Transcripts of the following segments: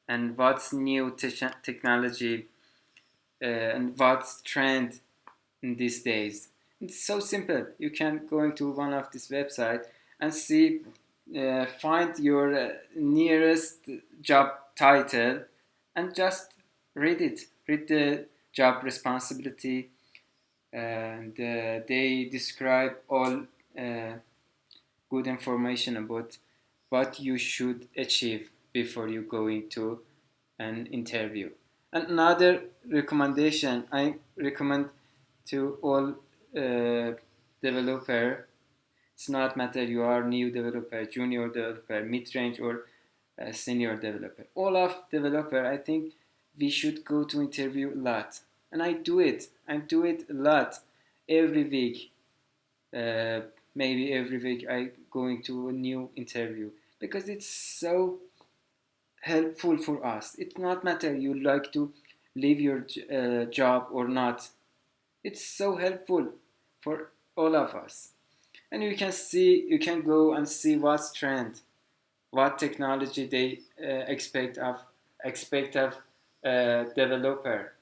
and what's new technology and what's trend in these days. It's so simple. You can go into one of this website and see, find your nearest job title and just read it. Read the job responsibility, and they describe all uh, good information about what you should achieve before you go into an interview. And another recommendation I recommend to all developer, it's not matter you are new developer, junior developer, mid-range, or senior developer. All of developer, I think we should go to interview a lot, and I do it. I do it a lot every week. Uh, Maybe every week I going to a new interview because it's so helpful for us. It's not matter you like to leave your job or not. It's so helpful for all of us. And you can go and see what's trend, what technology they expect of developer,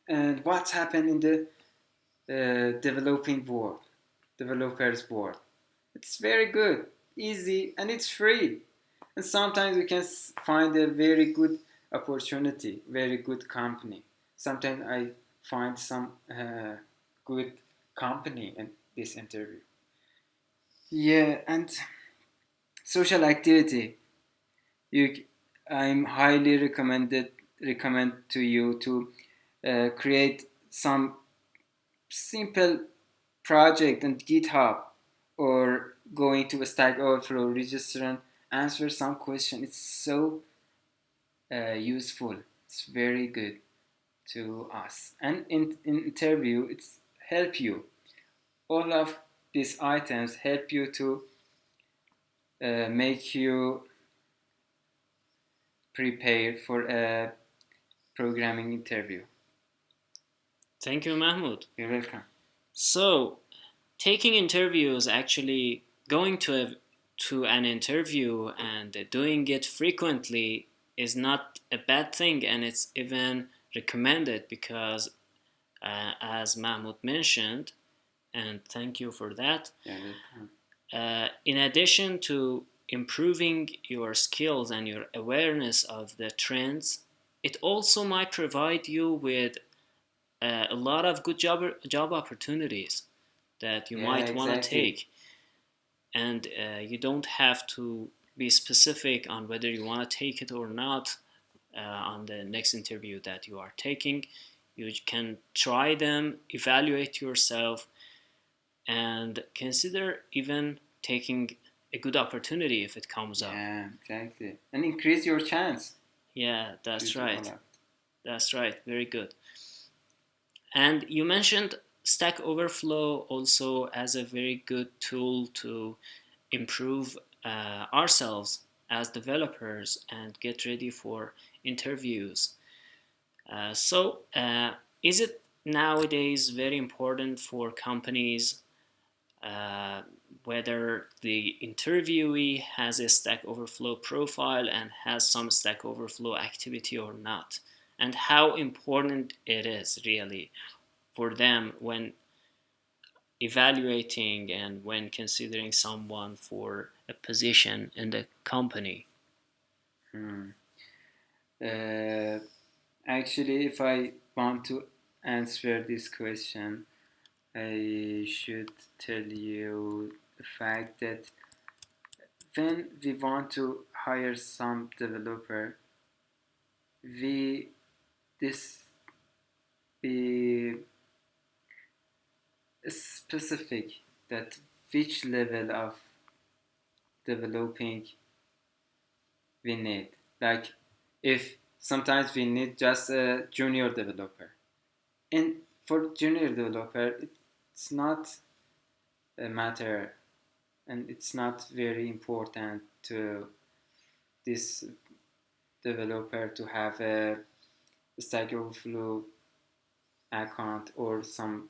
and what's happened in the developing world, developers world. It's very good, easy, and it's free. And sometimes you can find a very good opportunity, very good company. Sometimes I find some good company in this interview. Yeah, and social activity. You, I'm highly recommend to you to create some simple project on GitHub, or going to a Stack Overflow, register and answer some question. It's so useful. It's very good to us. And in interview, it's help you. All of these items help you to make you prepare for a programming interview. Thank you, Mahmoud. You're welcome. So, taking interviews, actually going to an interview and doing it frequently is not a bad thing, and it's even recommended because, as Mahmoud mentioned, and thank you for that. You're welcome. In addition to improving your skills and your awareness of the trends, it also might provide you with a lot of good job opportunities that you Yeah, might want to exactly. take, and you don't have to be specific on whether you want to take it or not on the next interview that you are taking. You can try them, evaluate yourself, and consider even taking a good opportunity if it comes up. Yeah, exactly. And increase your chance Yeah, to that's do all right. of. That's right. Very good. And you mentioned Stack Overflow also as a very good tool to improve ourselves as developers and get ready for interviews. So, is it nowadays very important for companies uh, whether the interviewee has a Stack Overflow profile and has some Stack Overflow activity or not? And how important it is really for them when evaluating and when considering someone for a position in the company? Hmm. Uh, Actually, if I want to answer this question, I should tell you the fact that when we want to hire some developer, we this be specific that which level of developing we need. Like, if sometimes we need just a junior developer, and for junior developer, it's not a matter, and it's not very important to this developer to have a Stack Overflow account or some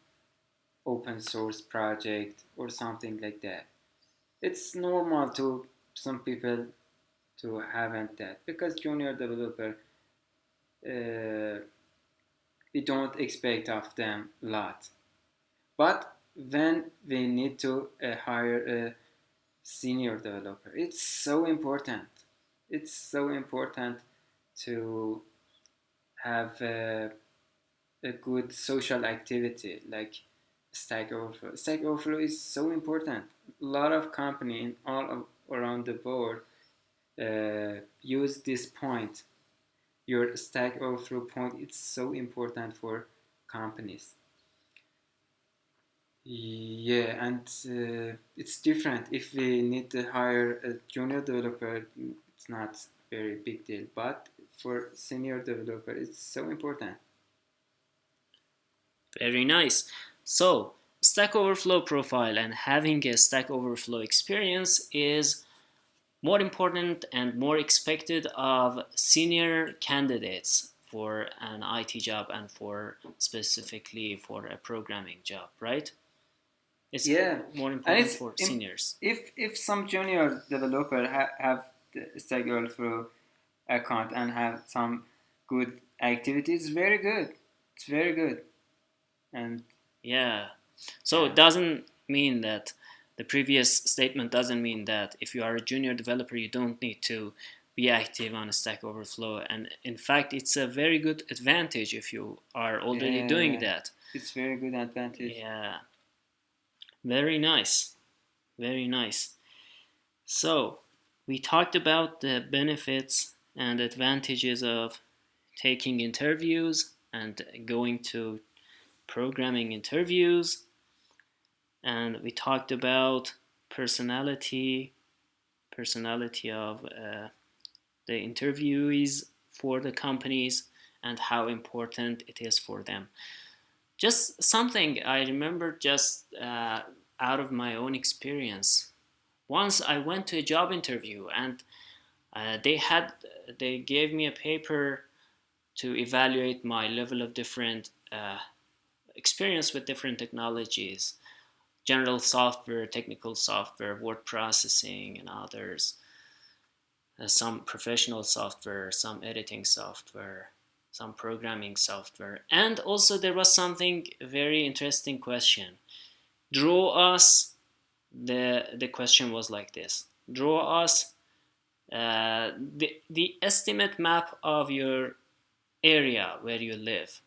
open source project or something like that. It's normal to some people to haven't that, because junior developer, uh, we don't expect of them a lot. But when we need to hire a senior developer, it's so important. It's so important to have a good social activity like Stack Overflow. Stack Overflow is so important. A lot of company in around the world use this point. Your Stack Overflow point, it's so important for companies. Yeah, and it's different. If we need to hire a junior developer, it's not very big deal. But for senior developer, it's so important. Very nice. So, Stack Overflow profile and having a Stack Overflow experience is more important and more expected of senior candidates for an IT job and for specifically for a programming job, right? It's Yeah, more and important for seniors. if some junior developer have the Stack Overflow account and have some good activities, very good. It's very good, and Yeah. So yeah, it doesn't mean that the previous statement doesn't mean that if you are a junior developer, you don't need to be active on Stack Overflow. And in fact, it's a very good advantage if you are already doing yeah, that. it's very good advantage. Yeah. Very nice. Very nice. So we talked about the benefits and advantages of taking interviews and going to programming interviews, and we talked about personality personality of the interviewees for the companies and how important it is for them. Just something I remember just out of my own experience. Once I went to a job interview and they gave me a paper to evaluate my level of different experience with different technologies, general software, technical software, word processing, and others. Some professional software, some editing software, some programming software. And also there was something very interesting question. Draw us the question was like this. Draw us the estimate map of your area where you live.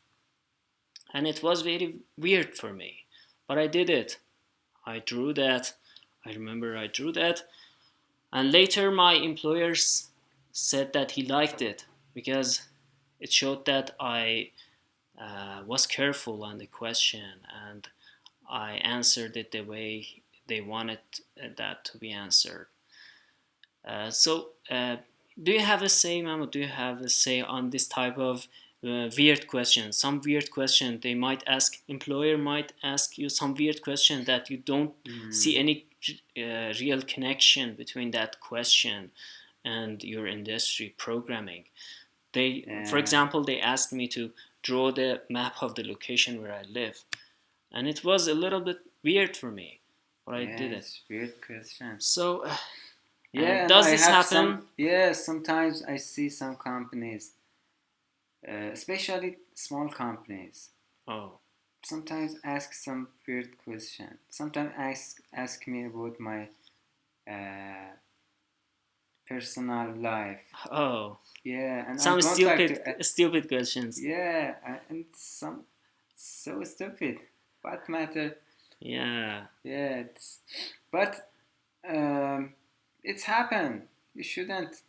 And it was very weird for me. But I did it. I drew that. I remember I drew that. And later my employers said that he liked it because it showed that I was careful on the question and I answered it the way they wanted that to be answered. So, do you have a say, Mahmoud? Do you have a say on this type of weird questions? Some weird question they might ask, employer might ask you some weird question that you don't see Mm, any real connection between that question and your industry programming. For yeah, example, they asked me to draw the map of the location where I live, and it was a little bit weird for me, but I yeah, did it. it's weird question. So, Yeah, and does I this have some. happen? Yeah, sometimes I see some companies, especially small companies, Oh, sometimes ask some weird question. Sometimes ask me about my uh, personal life. oh, Yeah, and I some don't like stupid, to. stupid questions. Yeah, and some so stupid. What matter? Yeah, Yeah, but um, it's happened. You shouldn't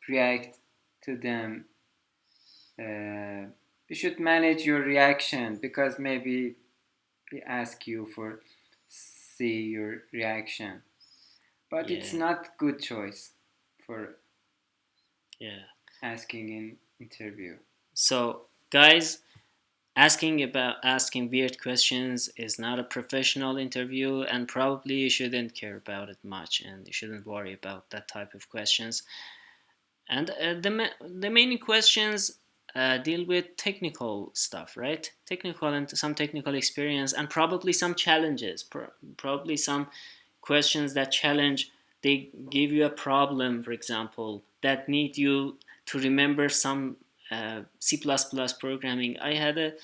react to them. Uh, you should manage your reaction because maybe they ask you for see your reaction, but it's yeah, not good choice for yeah. asking in interview. So, guys, asking weird questions is not a professional interview, and probably you shouldn't care about it much, and you shouldn't worry about that type of questions. And the main questions deal with technical stuff, right? Technical and some technical experience, and probably some challenges, probably some questions that challenge they give you a problem, for example, that need you to remember some C++ programming. I had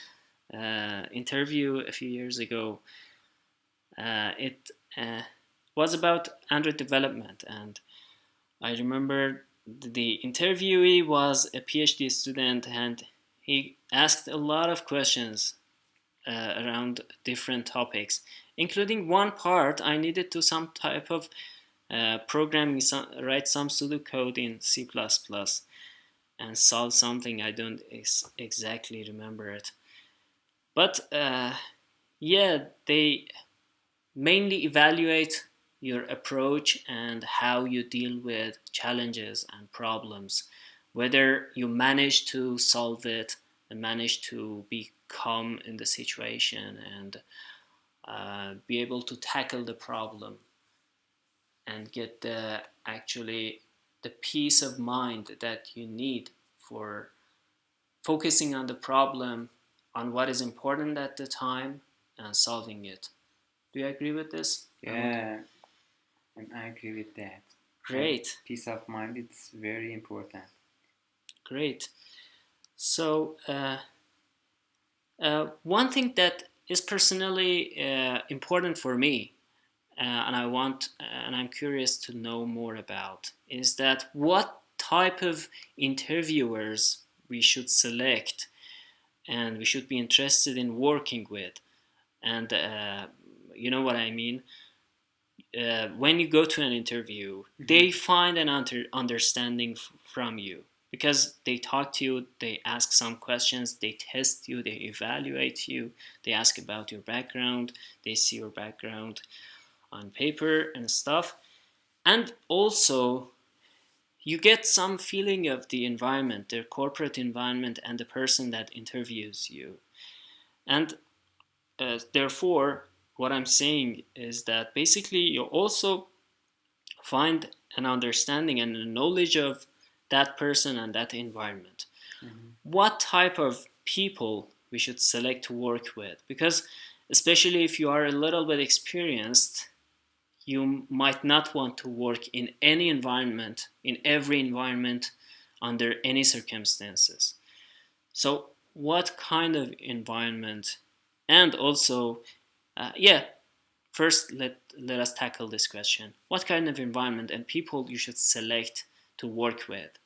a interview a few years ago. It was about Android development, and I remember the interviewee was a PhD student, and he asked a lot of questions around different topics, including one part I needed to some type of programming, write some pseudocode in C++ and solve something. I don't exactly remember it, but yeah, they mainly evaluate your approach and how you deal with challenges and problems, whether you manage to solve it and manage to be calm in the situation and be able to tackle the problem and get the actually the peace of mind that you need for focusing on the problem, on what is important at the time, and solving it. Do you agree with this, Mahmoud? Yeah, and I agree with that. Great, Peace of mind, it's very important. great. So, one thing that is personally important for me, and I'm curious to know more about, is that what type of interviewers we should select and we should be interested in working with. And you know what I mean? When you go to an interview, they find an understanding from you because they talk to you, they ask some questions, they test you, they evaluate you, they ask about your background, they see your background on paper and stuff. And also, you get some feeling of the environment, their corporate environment, and the person that interviews you. And therefore, what I'm saying is that basically you also find an understanding and a knowledge of that person and that environment. Mm-hmm. What type of people we should select to work with? Because especially if you are a little bit experienced, you might not want to work in any environment, in every environment, under any circumstances. So, what kind of environment? And also, yeah, first let us tackle this question. What kind of environment and people you should select to work with?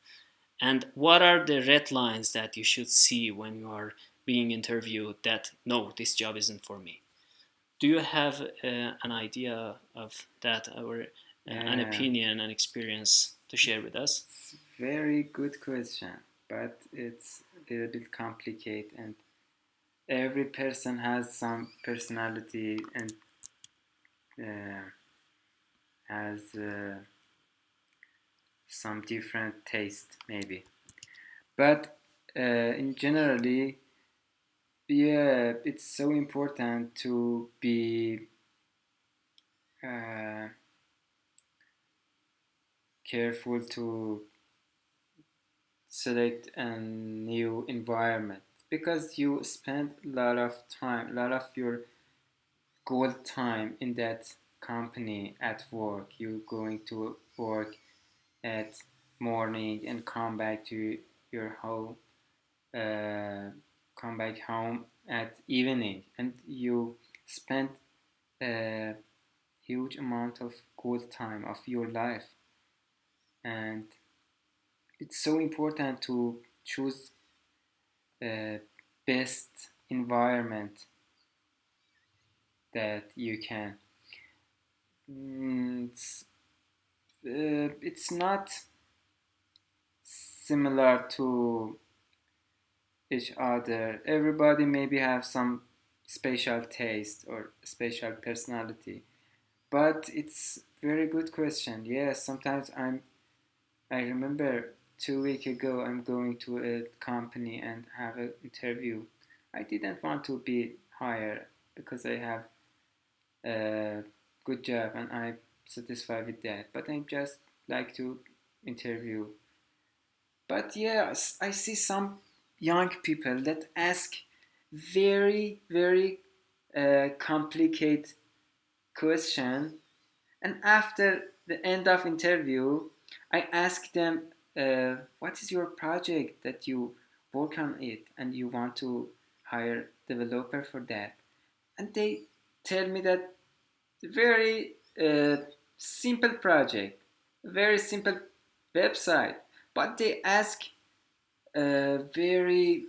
And what are the red lines that you should see when you are being interviewed that no, this job isn't for me? Do you have an idea of that or an Yeah, opinion and experience to share with us? it's very good question, but it's a little bit complicated, and every person has some personality and uh, has some different taste, maybe. But in generally, yeah, it's so important to be uh, careful to select a new environment because you spend a lot of time, a lot of your gold time in that company at work. You going to work at morning and come back to your home, uh, come back home at evening, and you spend a huge amount of gold time of your life. And it's so important to choose the best environment that you can. It's not similar to each other. Everybody maybe have some special taste or special personality. But it's very good question. Yes, sometimes I remember 2 weeks ago I'm going to a company and have an interview. I didn't want to be hired because I have a good job and I'm satisfied with that. But I just like to interview. But yes, I see some young people that ask very, very complicated question, and after the end of interview, I ask them, what is your project that you work on it and you want to hire developer for that? And they tell me that very simple project, very simple website, but they ask very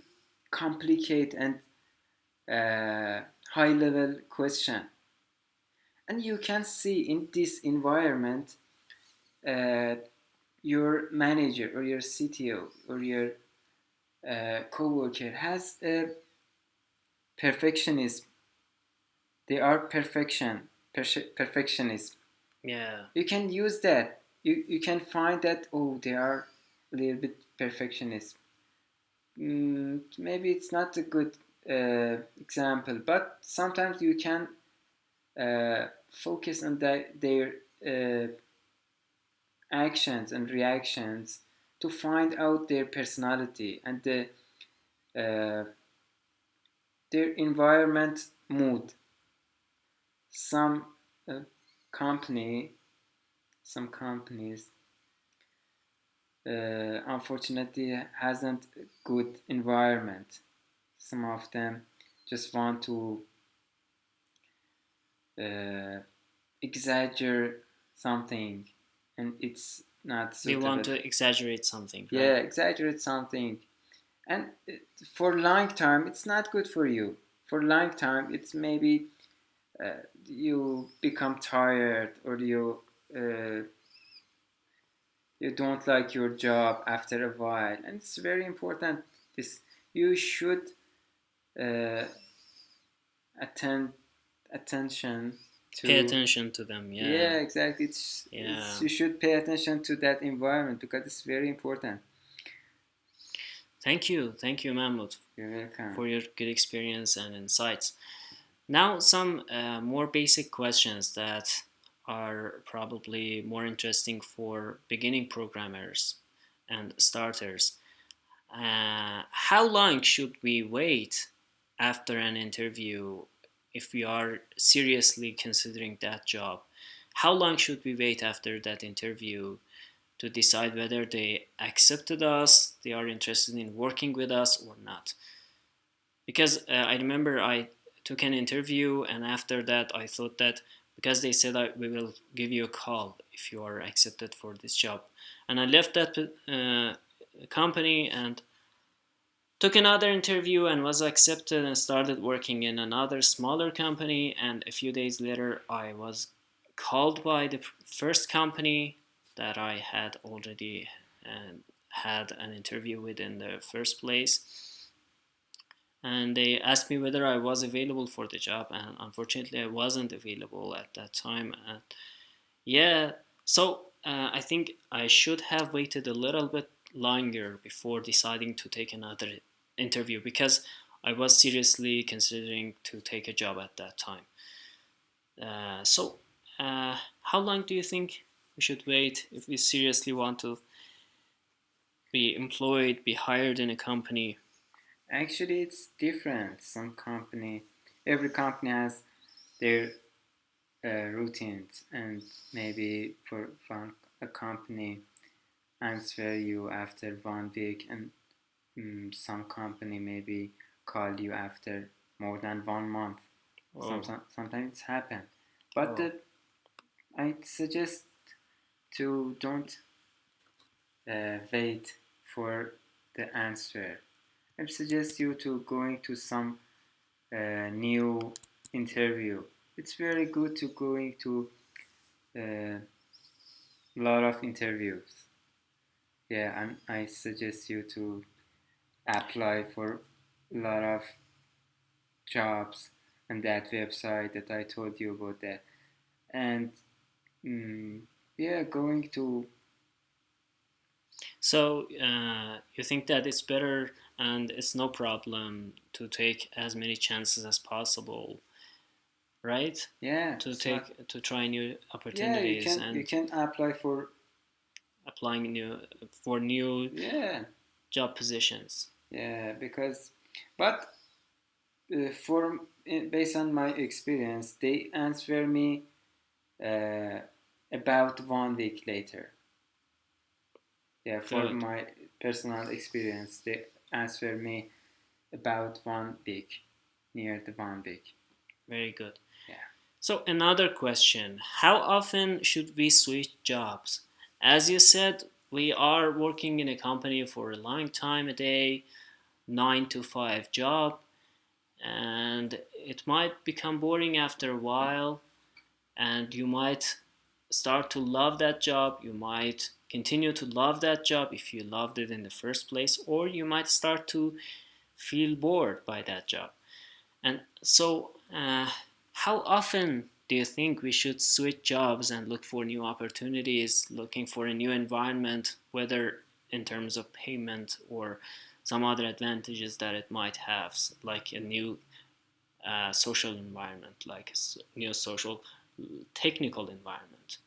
complicated and high level question. And you can see in this environment, uh, your manager or your CTO or your coworker has a perfectionism. They are perfectionism. Yeah. You can use that. You can find that, oh, they are a little bit perfectionist. Maybe it's not a good example, but sometimes you can focus on their uh, actions and reactions to find out their personality and uh, their environment mood. Some uh, company, some companies, unfortunately hasn't a good environment. Some of them just want to uh, exaggerate something, and it's not They want suitable. to exaggerate something, Yeah, right? exaggerate something, and for long time, it's not good for you. For long time, it's maybe you become tired or uh, you don't like your job after a while, and it's very important. This you should uh, attend attention Pay to. attention to them. Yeah, Yeah. exactly. It's Yeah. you should pay attention to that environment because it's very important. Thank you, Mahmoud, You're welcome. for your good experience and insights. Now, some more basic questions that are probably more interesting for beginning programmers and starters. How long should we wait after an interview if we are seriously considering that job? How long should we wait after that interview to decide whether they accepted us, they are interested in working with us or not? Because I remember I took an interview, and after that I thought that because they said we will give you a call if you are accepted for this job, and I left that company and took another interview and was accepted and started working in another smaller company. And a few days later I was called by the first company that I had already had an interview with in the first place, and they asked me whether I was available for the job, and unfortunately I wasn't available at that time. And yeah, so I think I should have waited a little bit longer before deciding to take another interview, because I was seriously considering to take a job at that time. How long do you think we should wait if we seriously want to be employed, be hired in a company? Actually, it's different. Every company has their routines, and maybe for a company answer you after 1 week, and some company maybe call you after more than 1 month. Oh, Sometimes it's happen, but oh. I suggest to don't wait for the answer. I suggest you to going to some new interview. It's very good to going to a lot of interviews. Yeah, and I suggest you to apply for a lot of jobs on that website that I told you about that. And mm, yeah, going to So you think that it's better and it's no problem to take as many chances as possible, right? yeah, To it's not. take to try new Yeah, opportunities you and can apply for. applying new Yeah, job positions. yeah, because but based on my experience, they answer me uh, about 1 week later. Yeah, for Good. my personal experience, they answered me about 1 week, near the 1 week. Very good. Yeah. So, another question: how often should we switch jobs? As you said, we are working in a company for a long time a day, 9 to 5 job, and it might become boring after a while, and you might start to love that job. You might continue to love that job if you loved it in the first place, or you might start to feel bored by that job. And so, how often do you think we should switch jobs and look for new opportunities, looking for a new environment, whether in terms of payment or some other advantages that it might have, like a new social environment, like a new social technical environment?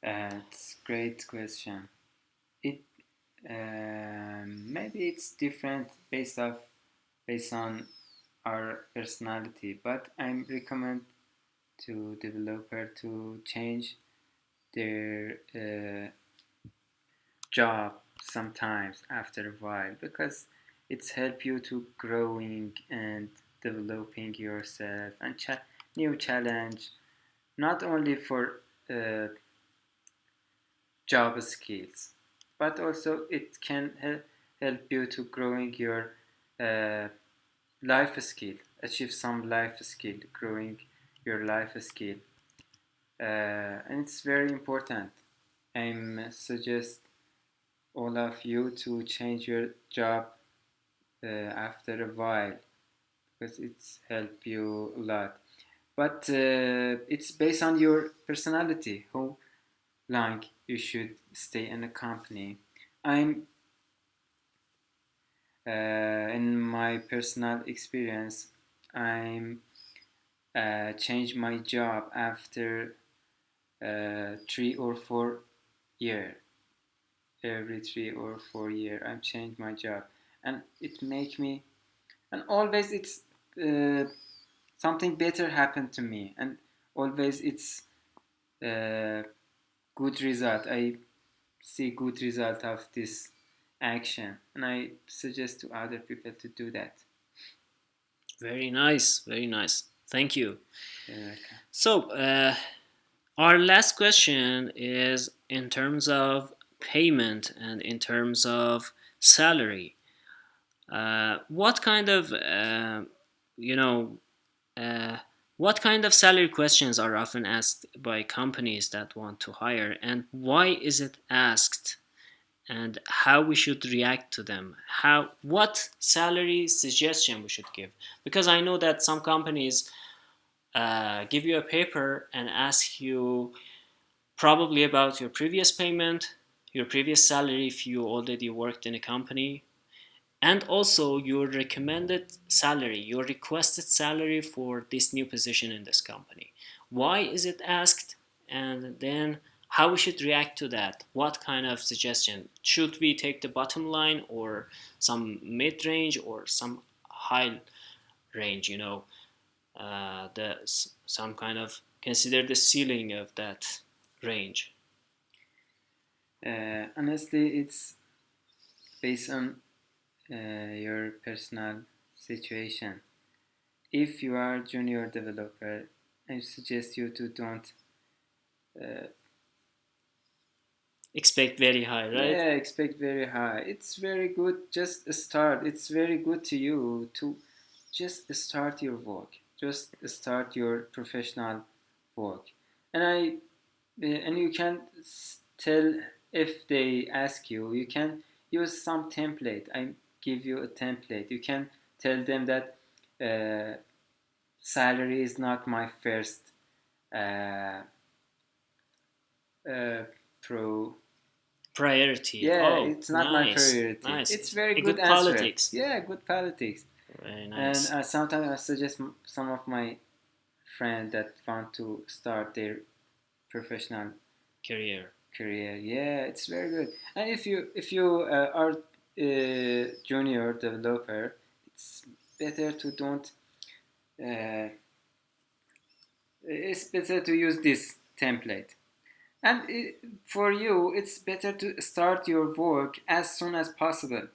It's a great question. It maybe it's different based on our personality, but I recommend to developer to change their job sometimes after a while because it's help you to growing and developing yourself and new challenge not only for uh, job skills but also it can help you to growing your uh, life skill, achieve some life skill, growing your life skill, and it's very important. I'm suggest all of you to change your job after a while because it's help you a lot. But it's based on your personality, how long you should stay in a company. I'm in my personal experience, I'm changed my job after 3 or 4 year. Every 3 or 4 year, I change my job, and it make me, and always it's uh, something better happened to me, and always it's uh, good result. I see good result of this action, and I suggest to other people to do that. Very nice, very nice. Thank you. Yeah. So, our last question is in terms of payment and in terms of salary. What kind of, you know, uh, what kind of salary questions are often asked by companies that want to hire, and why is it asked, and how we should react to them? What salary suggestion we should give? Because I know that some companies give you a paper and ask you probably about your previous payment, your previous salary if you already worked in a company, and also your recommended salary, your requested salary for this new position in this company. Why is it asked? And then how we should react to that? What kind of suggestion? Should we take the bottom line or some mid range or some high range? The some kind of consider the ceiling of that range. Honestly, it's based on your personal situation. If you are junior developer, I suggest you to don't uh, Expect very high, right? yeah, expect very high. It's very good just start. It's very good to you to just start your work. Just start your professional work. And and you can tell if they ask you, you can use some template. I give you a template. You can tell them that uh, salary is not my first uh, uh, pro. Priority. Yeah, Oh, it's not my nice, priority. It's nice. very A good good answer. politics. Yeah, good politics. Very And nice. sometimes I suggest some of my friends that want to start their professional Career. career. Yeah, it's very good. And if you are junior developer, it's better to don't. Uh, it's better to use this. template. And for you, it's better to start your work as soon as possible,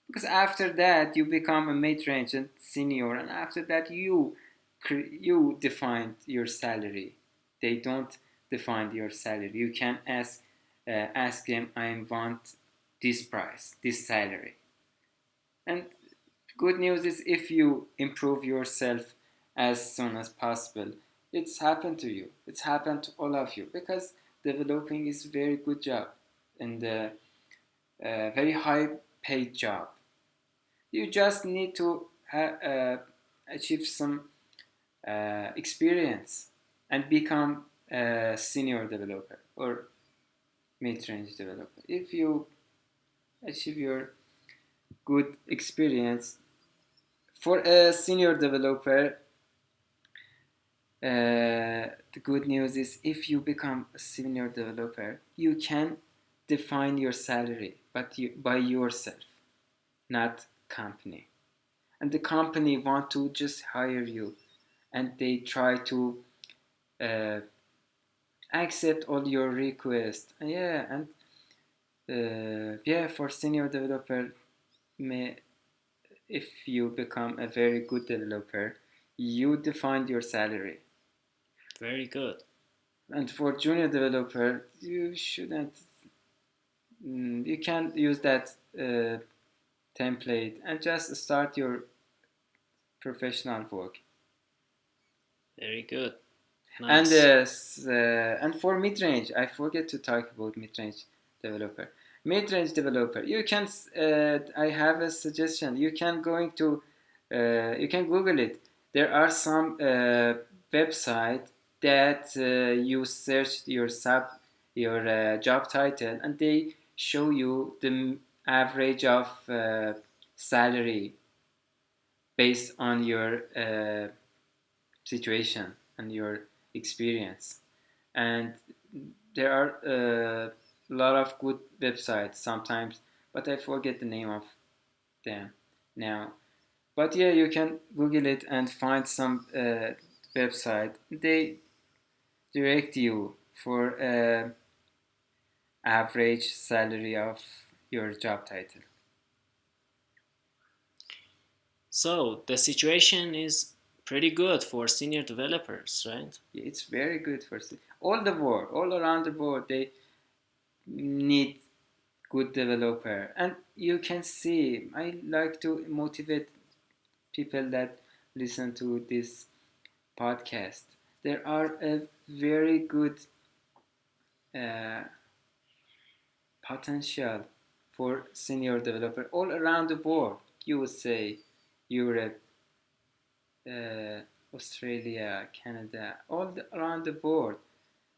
because after that you become a mid-range and senior, and after that you define your salary. They don't define your salary. You can ask them, I want this price, this salary. And good news is, if you improve yourself as soon as possible, it's happened to you. It's happened to all of you, because developing is very good job and a very high paid job. You just need to achieve some experience and become a senior developer or mid-range developer. If you achieve your good experience for a senior developer, the good news is, if you become a senior developer, you can define your salary, but by yourself, not company. And the company want to just hire you, and they try to uh, accept all your requests. Yeah, and yeah, for senior developer, may, if you become a very good developer, you define your salary. Very good. And for junior developer, you can't use that template and just start your professional work. Very good. And Nice. and for mid-range, I forget to talk about mid-range developer. Mid-range developer, you can. I have a suggestion. You can Google it. There are some website that you search your job title, and they show you the average of salary based on your situation and your experience. And there are a lot of good websites sometimes, but I forget the name of them now. But yeah, you can Google it and find some website. They direct you for average salary of your job title. So the situation is pretty good for senior developers, right? It's very good for all around the world. They need good developer, and you can see, I like to motivate people that listen to this podcast. There are a very good uh, potential for senior developer all around the world. You would say Europe, uh, Australia, Canada, around the world.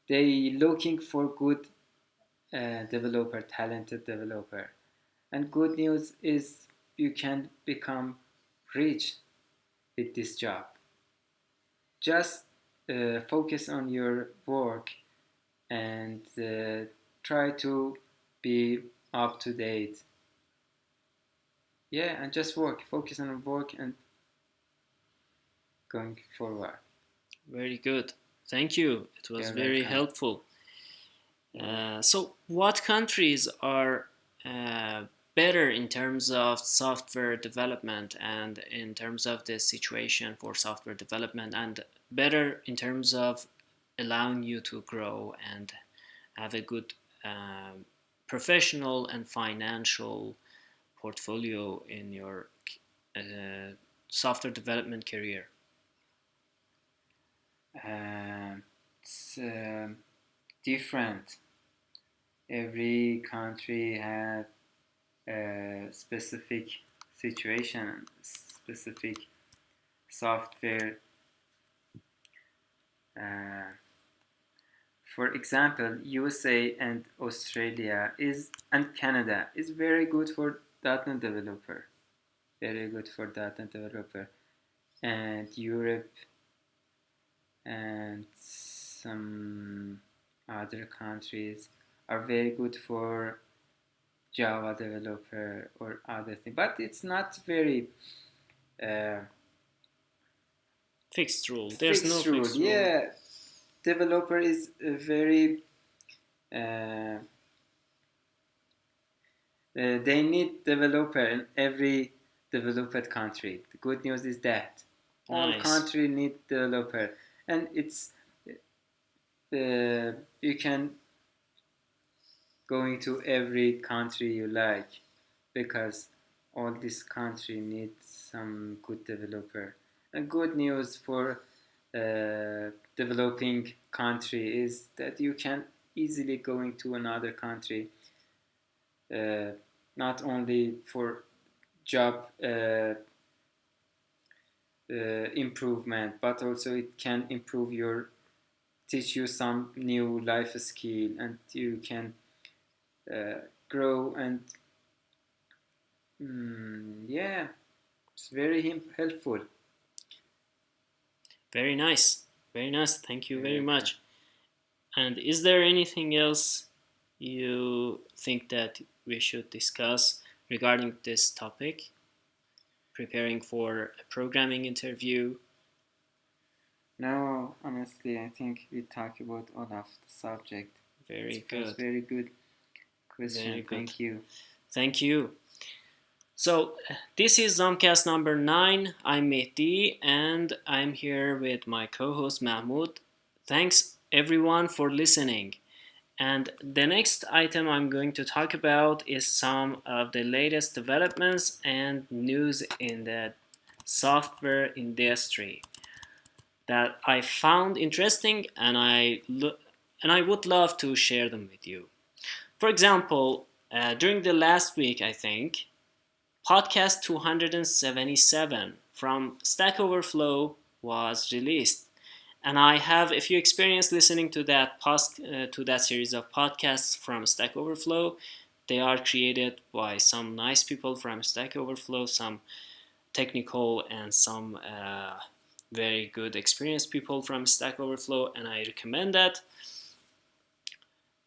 They looking for good developer, talented developer. And good news is, you can become rich with this job. Just focus on your work and try to be up to date. Yeah, and just focus on work and going forward. Very good. Thank you. It was You're very welcome. helpful. You're welcome. So, what countries are better in terms of software development and in terms of the situation for software development, and better in terms of allowing you to grow and have a good professional and financial portfolio in your uh, software development career? It's different. Every country has a specific situation, specific software. Uh, for example, USA and Australia is and Canada is very good for .NET developer. Very good for .NET developer. And Europe and some other countries are very good for Java developer or other thing, but it's not very uh, Fixed rule. There's no fixed rule. fixed rule. Yeah, developer is a very uh, they need developer in every developed country. The good news is that all Nice. country need developer, and it's you can going to every country you like because all this country needs some good developer. And good news for developing country is that you can easily go into another country, uh, not only for job improvement, but also it can improve your teach you some new life skill, and you can uh, grow and yeah, it's very helpful. Very nice. Very nice. Thank you very Okay. much. And is there anything else you think that we should discuss regarding this topic? Preparing for a programming interview? No, honestly, I think we talk about all of the subject. It Very was good. very good Very question. good. Thank you. Thank you. So, this is ZomCast number 9. I'm Mehdi and I'm here with my co host Mahmoud. Thanks everyone for listening. And the next item I'm going to talk about is some of the latest developments and news in the software industry that I found interesting and I would love to share them with you. For example, during the last week, I think podcast 277 from Stack Overflow was released, and I have, if you experience listening to to that series of podcasts from Stack Overflow, they are created by some nice people from Stack Overflow, some technical and some very good experienced people from Stack Overflow, and I recommend that.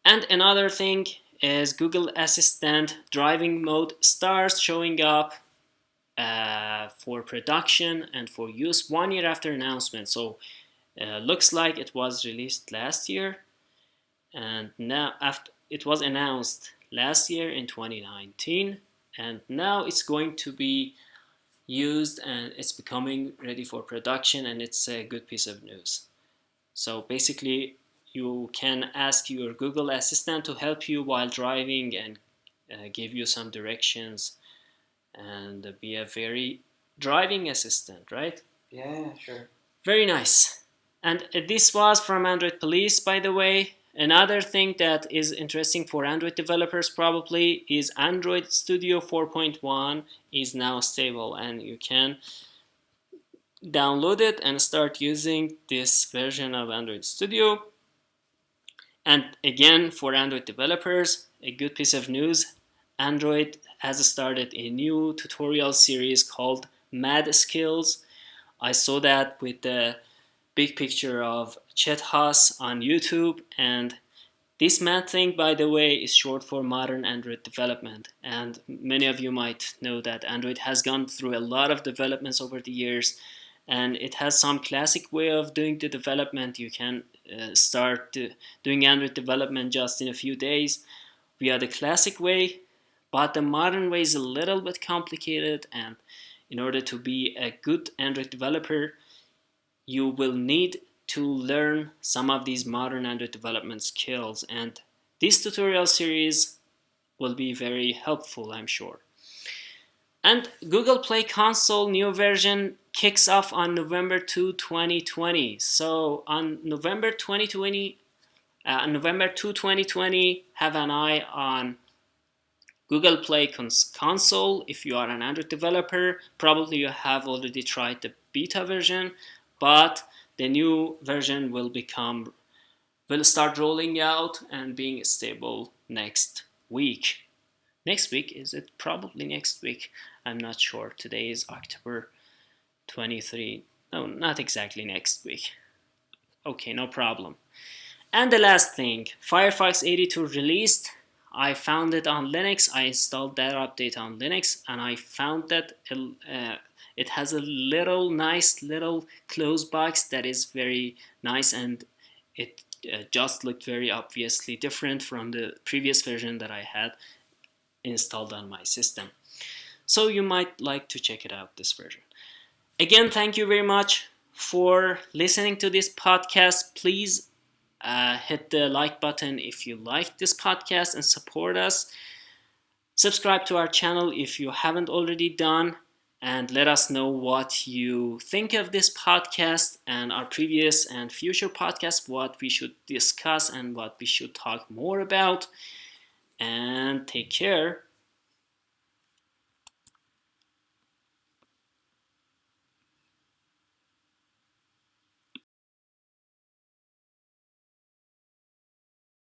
And another thing is Google Assistant driving mode starts showing up for production and for use 1 year after announcement. So looks like it was released last year, and now after it was announced last year in 2019, and now it's going to be used and it's becoming ready for production, and it's a good piece of news. So basically, you can ask your Google Assistant to help you while driving and give you some directions and be a very driving assistant, right? Yeah, sure. Very nice. And this was from Android Police, by the way. Another thing that is interesting for Android developers probably is Android Studio 4.1 is now stable, and you can download it and start using this version of Android Studio. And again, for Android developers, a good piece of news: Android has started a new tutorial series called Mad Skills. I saw that with the big picture of Chet Haas on YouTube, and this MAD thing, by the way, is short for Modern Android Development. And many of you might know that Android has gone through a lot of developments over the years, and it has some classic way of doing the development. You can start doing Android development just in a few days via the classic way, but the modern way is a little bit complicated. And in order to be a good Android developer, you will need to learn some of these modern Android development skills, and this tutorial series will be very helpful, I'm sure. And Google Play Console new version kicks off on November 2, 2020. So on November 2, 2020, have an eye on Google Play Console. If you are an Android developer, probably you have already tried the beta version, but the new version will start rolling out and being stable next week. Next week, is it? Probably next week. I'm not sure. Today is October 23. No, not exactly next week. Okay, no problem. And the last thing, Firefox 82 released. I found it on Linux. I installed that update on Linux, and I found that it has a nice little close box that is very nice, and it just looked very obviously different from the previous version that I had installed on my system. So you might like to check it out, this version. Again, thank you very much for listening to this podcast. Please hit the like button if you like this podcast and support us. Subscribe to our channel if you haven't already done, and let us know what you think of this podcast and our previous and future podcasts, what we should discuss and what we should talk more about. And take care.